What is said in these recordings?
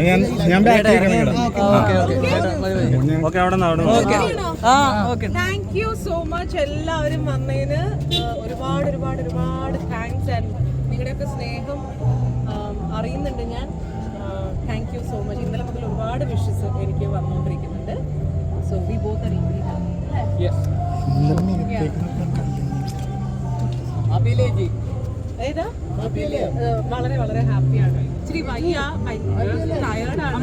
ഞാൻ thank you so much എല്ലാവരും വന്നതിന് ഒരുപാട് ഒരുപാട് ഒരുപാട് താങ്ക്സ്. ആൻഡ് നിങ്ങളുടെയൊക്കെ സ്നേഹം അറിയുന്നുണ്ട് ഞാൻ. Thank you so much. ഇന്നലെ മുതൽ ഒരുപാട് വിഷസ് എനിക്ക് വന്നുകൊണ്ടിരിക്കുന്നുണ്ട്. So we both are equally happy. ഏതാ വളരെ വളരെ ഹാപ്പിയാണ്. ഇച്ചിരി വയ്യ, ടയേർഡാണ്.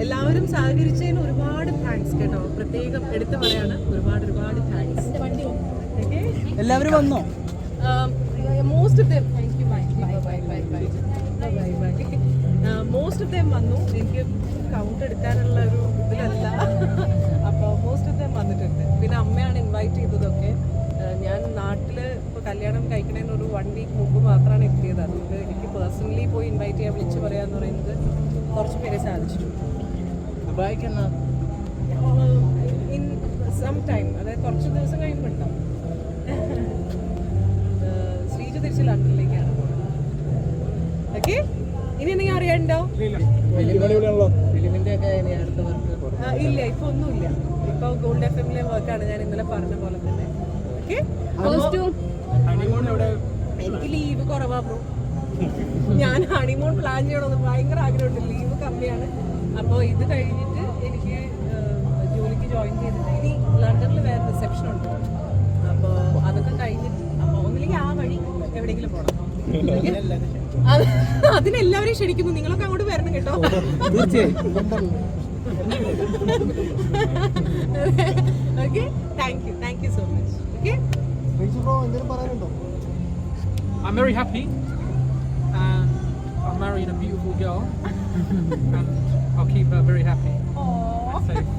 എല്ലാവരും സഹകരിച്ചതിന് ഒരുപാട് താങ്ക്സ് കേട്ടോ. പ്രത്യേകം എടുത്തു പറയാണ്. ഒരുപാട് ഒരുപാട് താങ്ക്സ്. എല്ലാവരും വന്നോ? Most of them most of them വന്നു. എനിക്ക് കൗണ്ട് എടുക്കാനുള്ള ഒരു ഇതിലല്ല. അപ്പോൾ മോസ്റ്റ് ഓഫ് ദം വന്നിട്ടുണ്ട്. പിന്നെ അമ്മയാണ് ഇൻവൈറ്റ് ചെയ്തതൊക്കെ. ഞാൻ നാട്ടിൽ ഇപ്പോൾ കല്യാണം കഴിക്കണേന് ഒരു 1 വീക്ക് മുമ്പ് മാത്രമാണ് എത്തിയത്. അതുകൊണ്ട് എനിക്ക് പേഴ്സണലി പോയി ഇൻവൈറ്റ് ചെയ്യാൻ വിളിച്ച് പറയാന്ന് പറയുന്നത് കുറച്ച് പേരെ സാധിച്ചിട്ടുണ്ട്. ഇൻ സം ടൈം, അതായത് കുറച്ച് ദിവസം കഴിയുമ്പോൾ ഉണ്ടാവും. ശ്രീജ തിരിച്ച് ലണ്ടനിലേക്കാണ് പോകുന്നത്. ഓക്കെ, ഇനി എന്തെങ്കിലും അറിയാനുണ്ടോ? ഇല്ല, ഇപ്പൊ ഒന്നുമില്ല. ഇപ്പൊ ഗോൾഡ് FM-ലെ വർക്കാണ് ഞാൻ ഇന്നലെ പറഞ്ഞ പോലെ തന്നെ. എനിക്ക് ലീവ് കുറവാ ബ്രോ. ഞാൻ ഹണിമൂൺ പ്ലാൻ ചെയ്യണമെന്ന് ഭയങ്കര ആഗ്രഹമുണ്ട്. ലീവ് കമ്മിയാണ്. അപ്പോൾ ഇത് കഴിഞ്ഞിട്ട് എനിക്ക് ജോലിക്ക് ജോയിൻ ചെയ്തിട്ട് ഇനി ലണ്ടനിൽ വേറെ റിസപ്ഷൻ ഉണ്ട്. അപ്പോൾ അതൊക്കെ കഴിഞ്ഞിട്ട് അപ്പോൾ ഒന്നില്ലെങ്കിൽ ആ വഴി എവിടെയെങ്കിലും പോകണം. അതിനെല്ലാവരെയും ക്ഷണിക്കുന്നു. നിങ്ങളൊക്കെ അങ്ങോട്ട് വരണം കേട്ടോ. Okay, thank you so much. Okay? I'm very happy, and I'm marrying a beautiful girl, and I'll keep her very happy. Aww. Safe.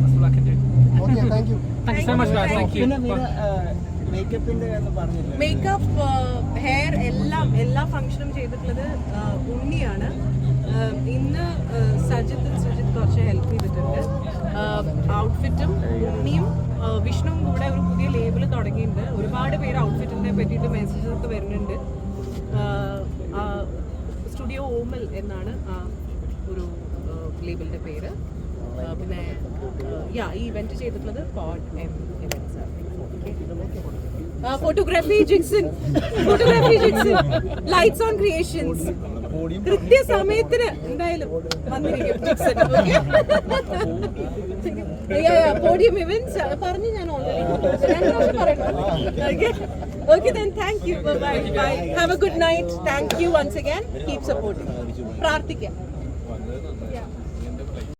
That's all I can do. Okay, thank you. Thank you so much, guys. Thank you. Makeup, hair എല്ലാ ഫംഗ്ഷനും ചെയ്തിട്ടുള്ളത് ഉണ്ണിയാണ്. ഇന്ന് സജിത്ത് കുറച്ച് help ചെയ്തിട്ടുണ്ട്. ഔട്ട്ഫിറ്റും ഉണ്ണിയും വിഷ്ണുവും കൂടെ ഒരു പുതിയ ലേബിൾ തുടങ്ങിയിട്ടുണ്ട്. ഒരുപാട് പേര് ഔട്ട്ഫിറ്റിനെ പറ്റിയിട്ട് മെസ്സേജസ് ഒക്കെ വരുന്നുണ്ട്. സ്റ്റുഡിയോ ഓമൽ എന്നാണ് ആ ഒരു ലേബിളിൻ്റെ പേര്. പിന്നെ ഈ ഇവന്റ് ചെയ്തിട്ടുള്ളത് പോഡ് എം ഇവന്റ്സ് ആണ്. Photography Jixon, lights on creations. കൃത്യസമയത്തിന് എന്തായാലും വന്നിരിക്കും ജിക്സൺ. പോഡിയം ഇവന്റ്സ് പറഞ്ഞു ഞാൻ ഓൾറെഡി പറയണം. Okay then, thank you. Bye. Have a good night. Thank you once again. Keep supporting. പ്രാർത്ഥിക്കാം.